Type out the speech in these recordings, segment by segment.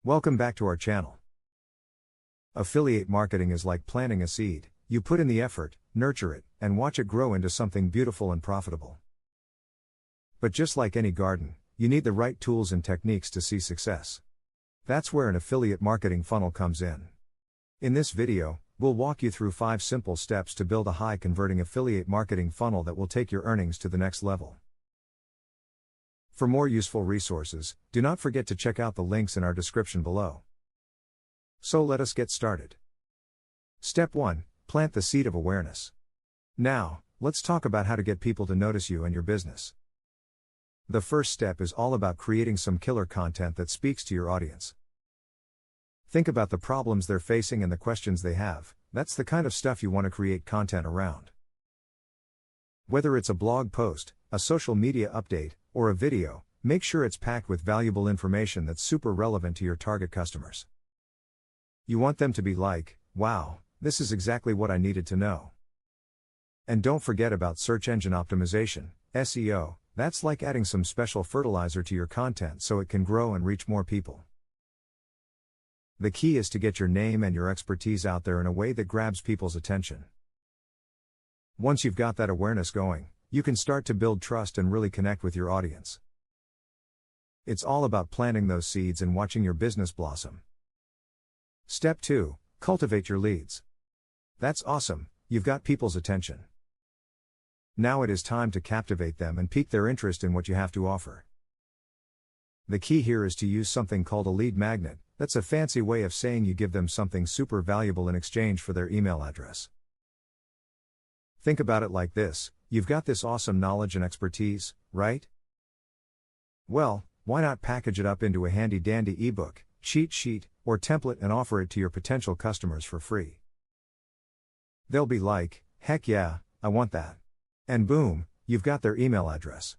Welcome back to our channel. Affiliate marketing is like planting a seed. You put in the effort, nurture it, and watch it grow into something beautiful and profitable. But just like any garden, you need the right tools and techniques to see success. That's where an affiliate marketing funnel comes in. In this video, we'll walk you through 5 simple steps to build a high-converting affiliate marketing funnel that will take your earnings to the next level. For more useful resources, do not forget to check out the links in our description below. So let us get started. Step 1. Plant the seed of awareness. Now, let's talk about how to get people to notice you and your business. The first step is all about creating some killer content that speaks to your audience. Think about the problems they're facing and the questions they have. That's the kind of stuff you want to create content around. Whether it's a blog post, a social media update, or a video, make sure it's packed with valuable information that's super relevant to your target customers. You want them to be like, wow, this is exactly what I needed to know. And don't forget about search engine optimization, SEO. That's like adding some special fertilizer to your content so it can grow and reach more people. The key is to get your name and your expertise out there in a way that grabs people's attention. Once you've got that awareness going, you can start to build trust and really connect with your audience. It's all about planting those seeds and watching your business blossom. Step 2. Cultivate your leads. That's awesome, you've got people's attention. Now it is time to captivate them and pique their interest in what you have to offer. The key here is to use something called a lead magnet. That's a fancy way of saying you give them something super valuable in exchange for their email address. Think about it like this. You've got this awesome knowledge and expertise, right? Well, why not package it up into a handy-dandy ebook, cheat sheet, or template and offer it to your potential customers for free? They'll be like, heck yeah, I want that. And boom, you've got their email address.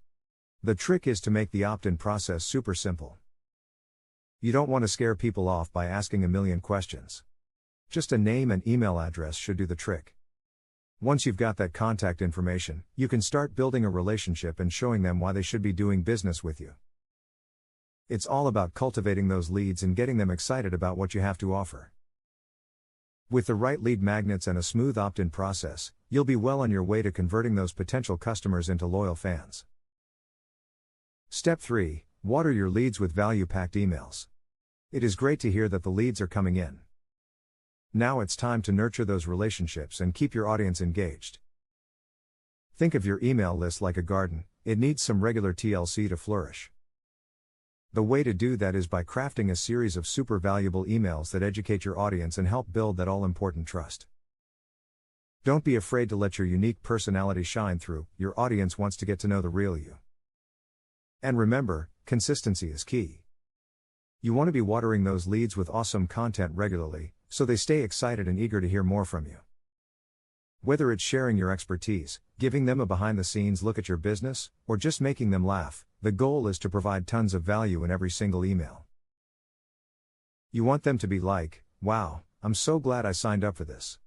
The trick is to make the opt-in process super simple. You don't want to scare people off by asking a million questions. Just a name and email address should do the trick. Once you've got that contact information, you can start building a relationship and showing them why they should be doing business with you. It's all about cultivating those leads and getting them excited about what you have to offer. With the right lead magnets and a smooth opt-in process, you'll be well on your way to converting those potential customers into loyal fans. Step 3. Water your leads with value-packed emails. It is great to hear that the leads are coming in. Now it's time to nurture those relationships and keep your audience engaged. Think of your email list like a garden. It needs some regular TLC to flourish. The way to do that is by crafting a series of super valuable emails that educate your audience and help build that all-important trust. Don't be afraid to let your unique personality shine through. Your audience wants to get to know the real you. And remember, consistency is key. You want to be watering those leads with awesome content regularly, so they stay excited and eager to hear more from you. Whether it's sharing your expertise, giving them a behind-the-scenes look at your business, or just making them laugh, the goal is to provide tons of value in every single email. You want them to be like, wow, I'm so glad I signed up for this.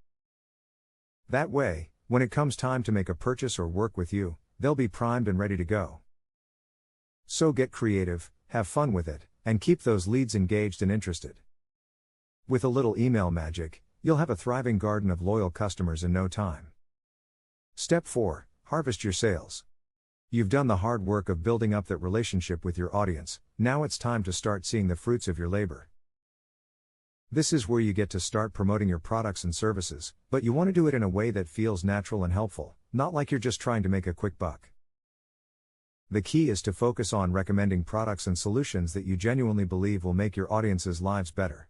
That way, when it comes time to make a purchase or work with you, they'll be primed and ready to go. So get creative, have fun with it, and keep those leads engaged and interested. With a little email magic, you'll have a thriving garden of loyal customers in no time. Step 4. Harvest your sales. You've done the hard work of building up that relationship with your audience. Now it's time to start seeing the fruits of your labor. This is where you get to start promoting your products and services, but you want to do it in a way that feels natural and helpful, not like you're just trying to make a quick buck. The key is to focus on recommending products and solutions that you genuinely believe will make your audience's lives better.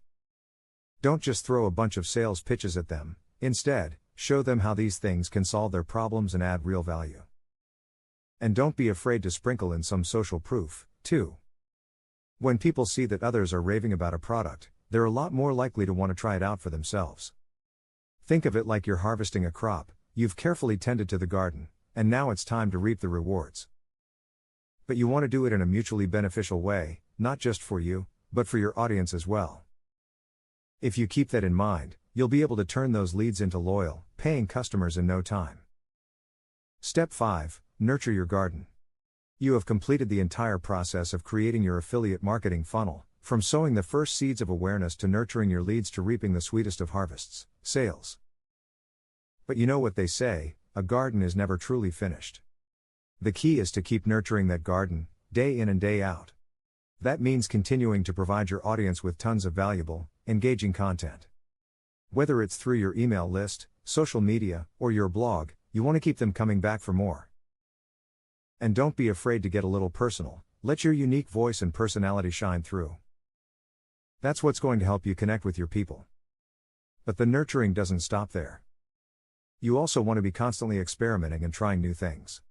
Don't just throw a bunch of sales pitches at them. Instead, show them how these things can solve their problems and add real value. And don't be afraid to sprinkle in some social proof, too. When people see that others are raving about a product, they're a lot more likely to want to try it out for themselves. Think of it like you're harvesting a crop. You've carefully tended to the garden, and now it's time to reap the rewards. But you want to do it in a mutually beneficial way, not just for you, but for your audience as well. If you keep that in mind, you'll be able to turn those leads into loyal, paying customers in no time. Step 5. Nurture your garden. You have completed the entire process of creating your affiliate marketing funnel, from sowing the first seeds of awareness to nurturing your leads to reaping the sweetest of harvests, sales. But you know what they say, a garden is never truly finished. The key is to keep nurturing that garden, day in and day out. That means continuing to provide your audience with tons of valuable, engaging content. Whether it's through your email list, social media, or your blog, you want to keep them coming back for more. And don't be afraid to get a little personal, let your unique voice and personality shine through. That's what's going to help you connect with your people. But the nurturing doesn't stop there. You also want to be constantly experimenting and trying new things.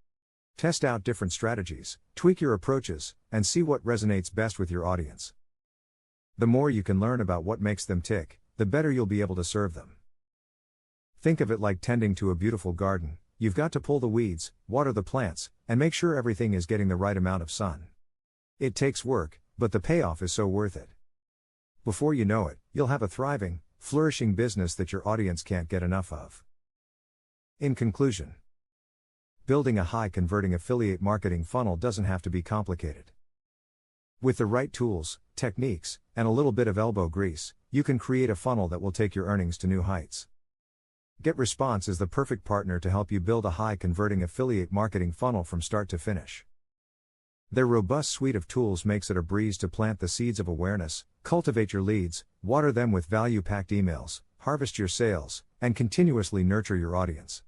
Test out different strategies, tweak your approaches, and see what resonates best with your audience. The more you can learn about what makes them tick, the better you'll be able to serve them. Think of it like tending to a beautiful garden. You've got to pull the weeds, water the plants, and make sure everything is getting the right amount of sun. It takes work, but the payoff is so worth it. Before you know it, you'll have a thriving, flourishing business that your audience can't get enough of. In conclusion, building a high-converting affiliate marketing funnel doesn't have to be complicated. With the right tools, techniques, and a little bit of elbow grease, you can create a funnel that will take your earnings to new heights. GetResponse is the perfect partner to help you build a high-converting affiliate marketing funnel from start to finish. Their robust suite of tools makes it a breeze to plant the seeds of awareness, cultivate your leads, water them with value-packed emails, harvest your sales, and continuously nurture your audience.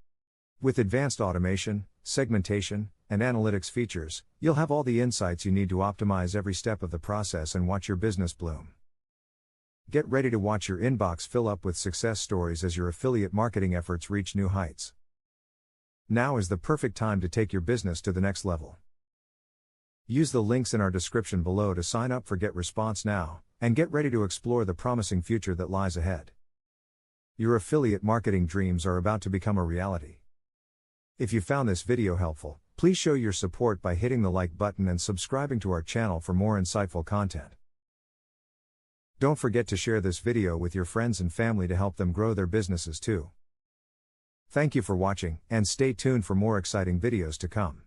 With advanced automation, segmentation, and analytics features, you'll have all the insights you need to optimize every step of the process and watch your business bloom. Get ready to watch your inbox fill up with success stories as your affiliate marketing efforts reach new heights. Now is the perfect time to take your business to the next level. Use the links in our description below to sign up for GetResponse now, and get ready to explore the promising future that lies ahead. Your affiliate marketing dreams are about to become a reality. If you found this video helpful, please show your support by hitting the like button and subscribing to our channel for more insightful content. Don't forget to share this video with your friends and family to help them grow their businesses too. Thank you for watching, and stay tuned for more exciting videos to come.